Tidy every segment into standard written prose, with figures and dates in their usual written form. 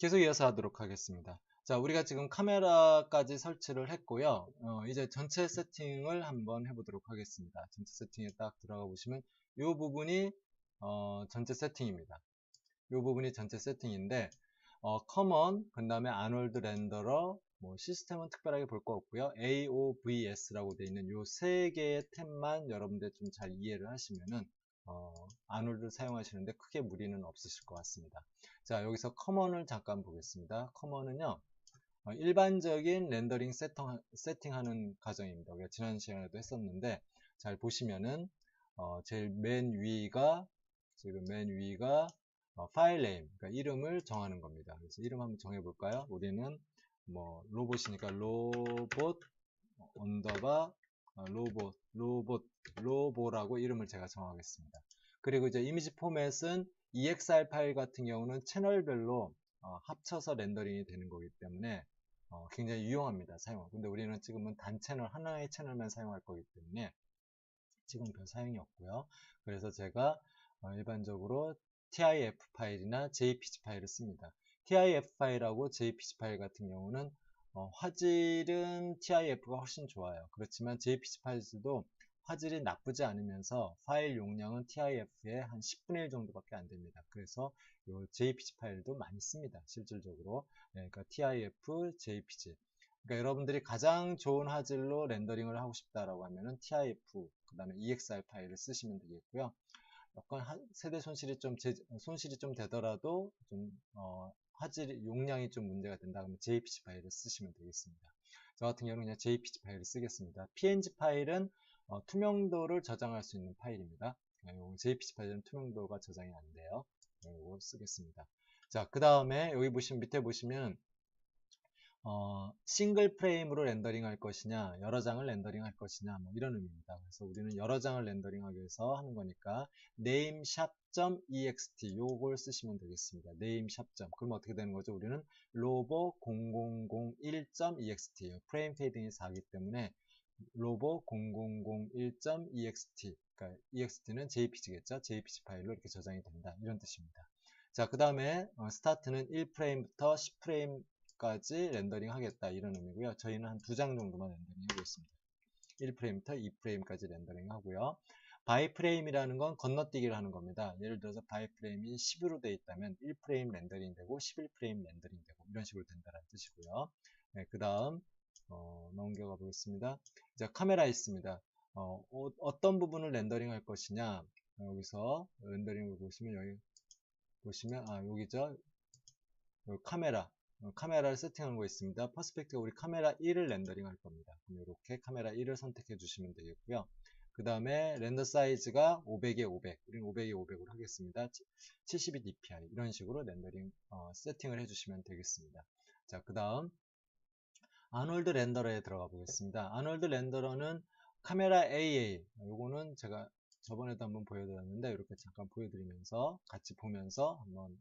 계속 이어서 하도록 하겠습니다. 자, 우리가 지금 카메라까지 설치를 했고요. 이제 전체 세팅을 한번 해보도록 하겠습니다. 전체 세팅에 딱 들어가 보시면 이 부분이 전체 세팅입니다. 이 부분이 전체 세팅인데 커먼, 그 다음에 아놀드 렌더러, 뭐 시스템은 특별하게 볼 거 없고요. AOVS라고 되어 있는 이 세 개의 탭만 여러분들 좀 잘 이해를 하시면은 아놀드 사용하시는데 크게 무리는 없으실 것 같습니다. 자, 여기서 커먼을 잠깐 보겠습니다. 커먼은요, 일반적인 렌더링 세팅하는 과정입니다. 우리가 지난 시간에도 했었는데, 잘 보시면은, 제일 맨 위가 파일 네임, 그러니까 이름을 정하는 겁니다. 그래서 이름 한번 정해볼까요? 우리는 뭐 로봇이니까 로봇 언더바 로보라고 이름을 제가 정하겠습니다. 그리고 이제 이미지 포맷은 EXR 파일 같은 경우는 채널별로 합쳐서 렌더링이 되는 거기 때문에 굉장히 유용합니다. 사용. 근데 우리는 지금은 단 채널 하나의 채널만 사용할 거기 때문에 지금 별 사용이 없고요. 그래서 제가 일반적으로 TIF 파일이나 JPG 파일을 씁니다. TIF 파일하고 JPG 파일 같은 경우는 화질은 TIF가 훨씬 좋아요. 그렇지만 JPG 파일도 화질이 나쁘지 않으면서 파일 용량은 TIF의 한 10분의 1 정도밖에 안 됩니다. 그래서 이 JPG 파일도 많이 씁니다. 실질적으로. 그러니까 TIF, JPG. 그러니까 여러분들이 가장 좋은 화질로 렌더링을 하고 싶다라고 하면은 TIF, 그 다음에 EXR 파일을 쓰시면 되겠고요. 약간 세대 손실이 좀 되더라도 화질 용량이 좀 문제가 된다 그러면 JPG 파일을 쓰시면 되겠습니다. 저 같은 경우는 그냥 JPG 파일을 쓰겠습니다. PNG 파일은 투명도를 저장할 수 있는 파일입니다. JPG 파일은 투명도가 저장이 안 돼요. 이거 쓰겠습니다. 자, 그 다음에 여기 밑에 보시면 싱글 프레임으로 렌더링 할 것이냐, 여러 장을 렌더링 할 것이냐, 뭐 이런 의미입니다. 그래서 우리는 여러 장을 렌더링하기 위해서 하는 거니까 nameshop.ext 요걸 쓰시면 되겠습니다. nameshop. 그럼 어떻게 되는 거죠? 우리는 로보 0001.ext 프레임 페이딩이 4기 때문에 로보 0001.ext, 그러니까 ext는 jpg겠죠? jpg 파일로 이렇게 저장이 된다, 이런 뜻입니다. 자, 그 다음에 스타트는 1프레임부터 10프레임 까지 렌더링 하겠다, 이런 의미고요. 저희는 한 2장 정도만 렌더링 하고 있습니다. 1프레임부터 2프레임까지 렌더링 하고요. 바이 프레임이라는 건 건너뛰기를 하는 겁니다. 예를 들어서 바이 프레임이 10으로 되어 있다면 1프레임 렌더링 되고 11프레임 렌더링 되고 이런 식으로 된다는 뜻이고요. 네, 그 다음 넘겨가 보겠습니다. 이제 카메라 있습니다. 어떤 부분을 렌더링 할 것이냐, 여기서 렌더링을 보시면 여기 보시면 여기죠. 여기 카메라를 세팅하는 거 있습니다. 퍼스펙티브 우리 카메라 1을 렌더링 할 겁니다. 그럼 이렇게 카메라 1을 선택해 주시면 되겠고요. 그 다음에 렌더 사이즈가 500에 500, 우리는 500에 500으로 하겠습니다. 72 dpi 이런 식으로 렌더링 세팅을 해주시면 되겠습니다. 자, 그 다음 아놀드 렌더러에 들어가 보겠습니다. 아놀드 렌더러는 카메라 AA, 요거는 제가 저번에도 한번 보여드렸는데 이렇게 잠깐 보여드리면서 같이 보면서 한번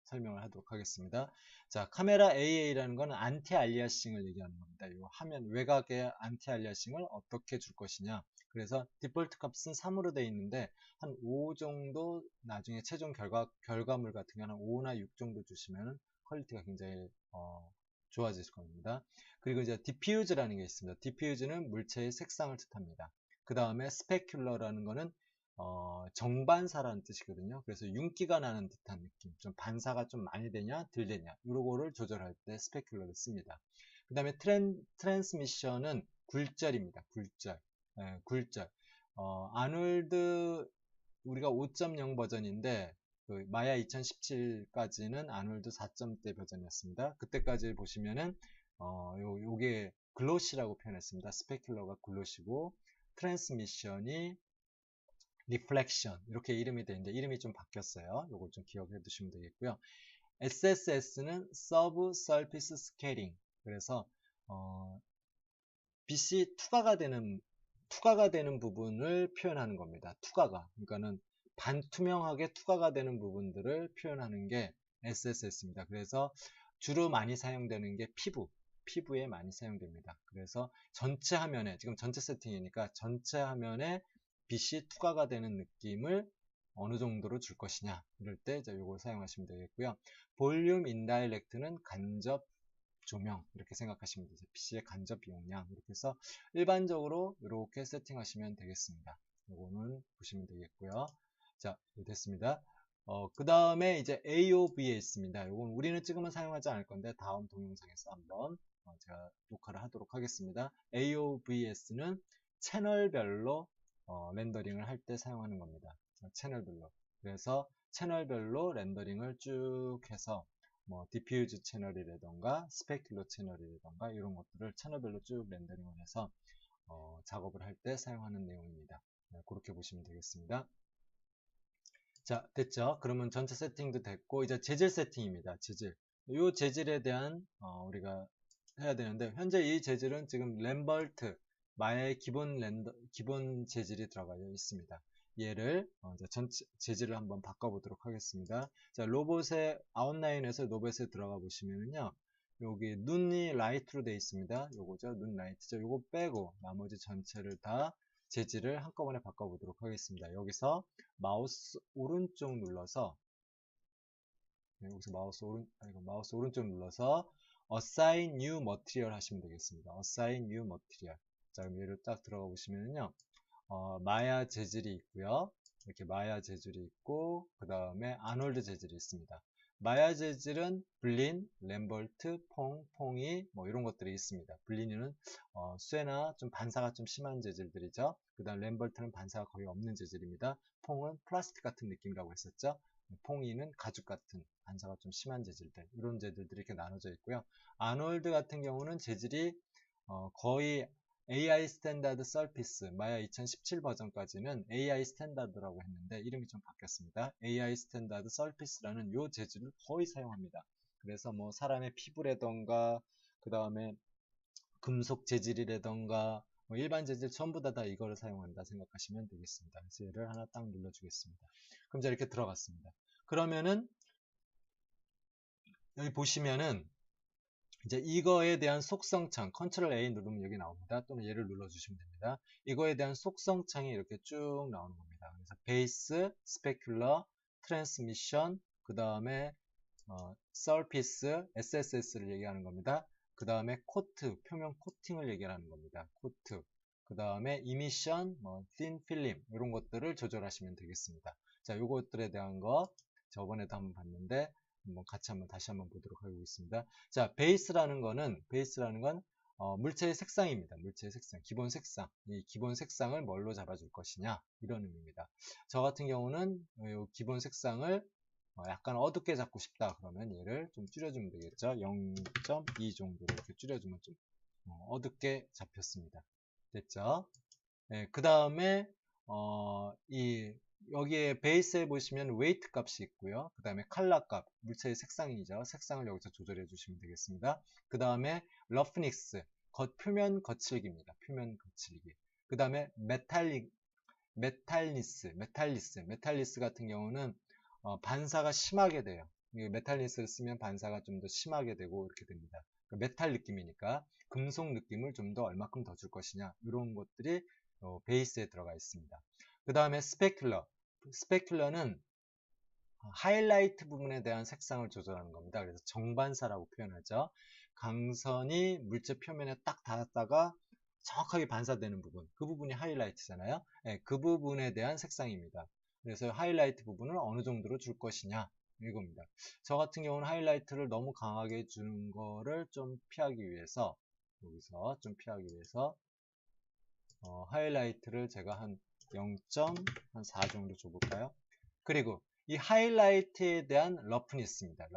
설명을 하도록 하겠습니다. 자, 카메라 AA라는 것은 안티 알리아싱을 얘기하는 겁니다. 이 화면 외곽의 안티 알리아싱을 어떻게 줄 것이냐. 그래서 디폴트 값은 3으로 되어 있는데 한 5 정도 나중에 최종 결과물 같은 경우는 5나 6 정도 주시면 퀄리티가 굉장히 좋아질 겁니다. 그리고 이제 디퓨즈라는 게 있습니다. 디퓨즈는 물체의 색상을 뜻합니다. 그 다음에 스페큘러라는 거는 정반사라는 뜻이거든요. 그래서 윤기가 나는 듯한 느낌, 좀 반사가 좀 많이 되냐 덜 되냐 이거를 조절할 때 스페큘러를 씁니다. 그 다음에 트랜스미션은 굴절입니다. 굴절. 아놀드 우리가 5.0 버전인데 그 마야 2017까지는 아놀드 4.0대 버전이었습니다. 그때까지 보시면은 요게 글로시라고 표현했습니다. 스페큘러가 글로시고 트랜스미션이 리플렉션 이렇게 이름이 되는데 이름이 좀 바뀌었어요. 요걸 좀 기억해 두시면 되겠고요. SSS는 Subsurface Scaling, 그래서 빛이 투과가 되는 부분을 표현하는 겁니다. 그러니까는 반투명하게 투과가 되는 부분들을 표현하는 게 SSS입니다. 그래서 주로 많이 사용되는 게 피부에 많이 사용됩니다. 그래서 전체 화면에, 지금 전체 세팅이니까 전체 화면에 빛이 투과가 되는 느낌을 어느 정도로 줄 것이냐 이럴 때 이제 요걸 사용하시면 되겠고요. 볼륨 인다이렉트는 간접 조명 이렇게 생각하시면 되죠. PC의 간접 이용량 이렇게 해서 일반적으로 이렇게 세팅하시면 되겠습니다. 요거는 보시면 되겠고요. 자, 됐습니다. 그 다음에 이제 AOVS입니다. 요건 우리는 찍으면 사용하지 않을 건데 다음 동영상에서 한번 제가 녹화를 하도록 하겠습니다. AOVS는 채널별로 렌더링을 할 때 사용하는 겁니다. 채널별로. 그래서 채널별로 렌더링을 쭉 해서 뭐 디퓨즈 채널이라던가 스페큘러 채널이라던가 이런 것들을 채널별로 쭉 렌더링을 해서 작업을 할 때 사용하는 내용입니다. 네, 그렇게 보시면 되겠습니다. 자, 됐죠? 그러면 전체 세팅도 됐고 이제 재질 세팅입니다. 재질. 이 재질에 대한 우리가 해야 되는데 현재 이 재질은 지금 램벌트 마의 기본 재질이 들어가 있습니다. 얘를 전체 재질을 한번 바꿔보도록 하겠습니다. 자, 로봇의 아웃라인에서 로봇에 들어가 보시면은요. 여기 눈이 라이트로 되어 있습니다. 요거죠. 눈 라이트죠. 요거 빼고 나머지 전체를 다 재질을 한꺼번에 바꿔보도록 하겠습니다. 여기서 마우스 오른쪽 눌러서 여기서 마우스 오른쪽 눌러서 Assign New Material 하시면 되겠습니다. Assign New Material. 자, 그럼 얘를 딱 들어가 보시면요. 마야 재질이 있고요. 이렇게 마야 재질이 있고 그 다음에 아놀드 재질이 있습니다. 마야 재질은 블린, 램벌트, 퐁이 뭐 이런 것들이 있습니다. 블린은 쇠나 좀 반사가 좀 심한 재질들이죠. 그 다음 램벌트는 반사가 거의 없는 재질입니다. 퐁은 플라스틱 같은 느낌이라고 했었죠. 퐁이는 가죽 같은 반사가 좀 심한 재질들 이런 재질들이 이렇게 나눠져 있고요. 아놀드 같은 경우는 재질이 거의 AI 스탠다드 서피스 마야 2017 버전까지는 AI 스탠다드라고 했는데 이름이 좀 바뀌었습니다. AI 스탠다드 서피스라는 요 재질을 거의 사용합니다. 그래서 뭐 사람의 피부라던가 그 다음에 금속 재질이라던가 뭐 일반 재질 전부 다 이거를 사용한다 생각하시면 되겠습니다. 그래서 얘를 하나 딱 눌러주겠습니다. 그럼 이제 이렇게 들어갔습니다. 그러면은 여기 보시면은 이제 이거에 대한 속성창 컨트롤 A 누르면 여기 나옵니다. 또는 얘를 눌러주시면 됩니다. 이거에 대한 속성창이 이렇게 쭉 나오는 겁니다. 그래서 베이스, 스페큘러, 트랜스미션, 그 다음에 서피스, SSS를 얘기하는 겁니다. 그 다음에 코트, 표면 코팅을 얘기하는 겁니다. 코트. 그 다음에 이미션, 틴 필름 이런 것들을 조절하시면 되겠습니다. 자, 요것들에 대한 거 저번에도 한번 봤는데 한번 같이 다시 한번 보도록 하겠습니다. 자, 베이스라는 건 물체의 색상입니다. 물체의 색상, 기본 색상. 이 기본 색상을 뭘로 잡아줄 것이냐 이런 의미입니다. 저 같은 경우는 이 기본 색상을 약간 어둡게 잡고 싶다 그러면 얘를 좀 줄여주면 되겠죠. 0.2 정도로 이렇게 줄여주면 좀 어둡게 잡혔습니다. 됐죠? 네, 그 다음에 여기에 베이스에 보시면 웨이트 값이 있고요. 그 다음에 컬러 값, 물체의 색상이죠. 색상을 여기서 조절해 주시면 되겠습니다. 그 다음에 러프닉스, 표면 거칠기입니다. 표면 거칠기. 그 다음에 메탈리스 같은 경우는 반사가 심하게 돼요. 메탈리스를 쓰면 반사가 좀 더 심하게 되고 이렇게 됩니다. 메탈 느낌이니까 금속 느낌을 좀 더 얼마큼 더 줄 것이냐 이런 것들이 베이스에 들어가 있습니다. 그 다음에 스페큘러는 하이라이트 부분에 대한 색상을 조절하는 겁니다. 그래서 정반사라고 표현하죠. 강선이 물체 표면에 딱 닿았다가 정확하게 반사되는 부분, 그 부분이 하이라이트잖아요. 네, 그 부분에 대한 색상입니다. 그래서 하이라이트 부분을 어느 정도로 줄 것이냐 이겁니다. 저 같은 경우는 하이라이트를 너무 강하게 주는 거를 좀 피하기 위해서 여기서 좀 피하기 위해서 하이라이트를 제가 한 0.4 정도 줘볼까요? 그리고 이 하이라이트에 대한 러프니스입니다.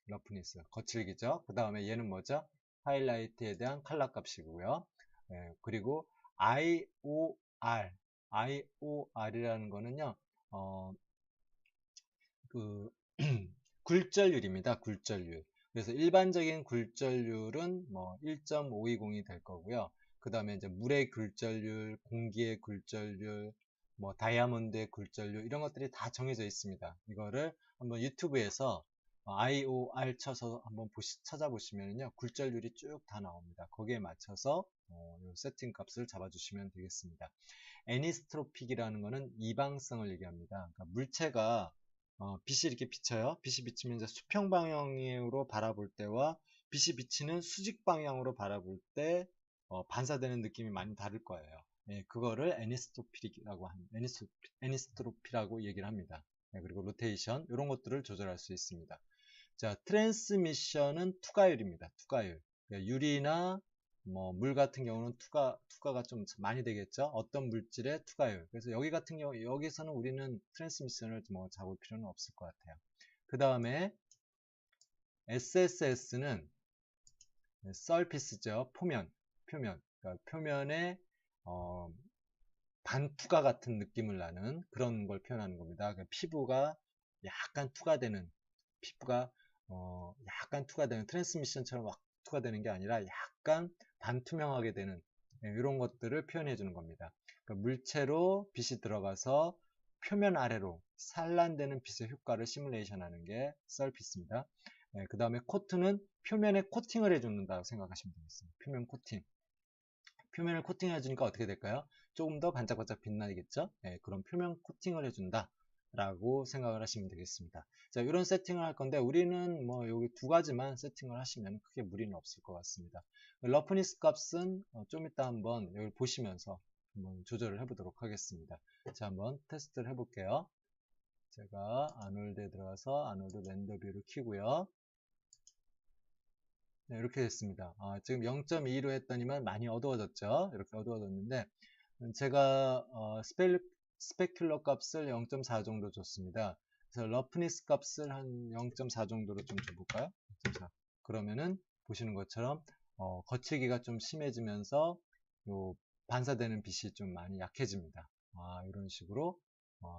러프니스 거칠기죠. 그 다음에 얘는 뭐죠? 하이라이트에 대한 컬러 값이고요. 그리고 IOR이라는 거는요, 굴절률입니다. 굴절률. 그래서 일반적인 굴절률은 뭐 1.520이 될 거고요. 그 다음에 이제 물의 굴절률, 공기의 굴절률, 뭐 다이아몬드의 굴절률 이런 것들이 다 정해져 있습니다. 이거를 한번 유튜브에서 IOR 쳐서 한번 찾아보시면요 굴절률이 쭉 다 나옵니다. 거기에 맞춰서 세팅 값을 잡아주시면 되겠습니다. 애니스트로픽이라는 거는 이방성을 얘기합니다. 그러니까 물체가 빛이 이렇게 비쳐요. 빛이 비치면 이제 수평 방향으로 바라볼 때와 빛이 비치는 수직 방향으로 바라볼 때 반사되는 느낌이 많이 다를 거예요. 예, 그거를 애니스트로피라고 얘기를 합니다. 예, 그리고 로테이션 이런 것들을 조절할 수 있습니다. 자, 트랜스미션은 투과율입니다. 투과율. 그러니까 유리나 물 같은 경우는 투과가 좀 많이 되겠죠. 어떤 물질의 투과율. 그래서 여기 같은 경우 여기서는 우리는 트랜스미션을 잡을 필요는 없을 것 같아요. 그 다음에 SSS는 서피스죠. 표면. 그러니까 표면에 반투과 같은 느낌을 나는 그런 걸 표현하는 겁니다. 그러니까 피부가 약간 투과되는 트랜스미션처럼 막 투과되는 게 아니라 약간 반투명하게 되는 이런 것들을 표현해 주는 겁니다. 그러니까 물체로 빛이 들어가서 표면 아래로 산란되는 빛의 효과를 시뮬레이션 하는 게 서피스입니다. 그 다음에 코트는 표면에 코팅을 해준다고 생각하시면 되겠습니다. 표면 코팅. 표면을 코팅을 해주니까 어떻게 될까요? 조금 더 반짝반짝 빛나겠죠? 그런 표면 코팅을 해준다 라고 생각을 하시면 되겠습니다. 자, 이런 세팅을 할 건데 우리는 여기 두 가지만 세팅을 하시면 크게 무리는 없을 것 같습니다. 러프니스 값은 좀 이따 한번 여기 보시면서 한번 조절을 해보도록 하겠습니다. 자, 한번 테스트를 해볼게요. 제가 아놀드에 들어가서 아놀드 렌더 뷰를 키고요. 네, 이렇게 됐습니다. 지금 0.2로 했더니만 많이 어두워졌죠. 이렇게 어두워졌는데 제가 스페큘러 값을 0.4 정도 줬습니다. 그래서 러프니스 값을 한 0.4 정도로 좀 줘볼까요? 0.4. 그러면은 보시는 것처럼 거칠기가 좀 심해지면서 요 반사되는 빛이 좀 많이 약해집니다. 이런 식으로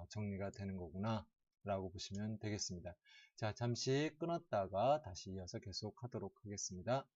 정리가 되는 거구나 라고 보시면 되겠습니다. 자, 잠시 끊었다가 다시 이어서 계속 하도록 하겠습니다.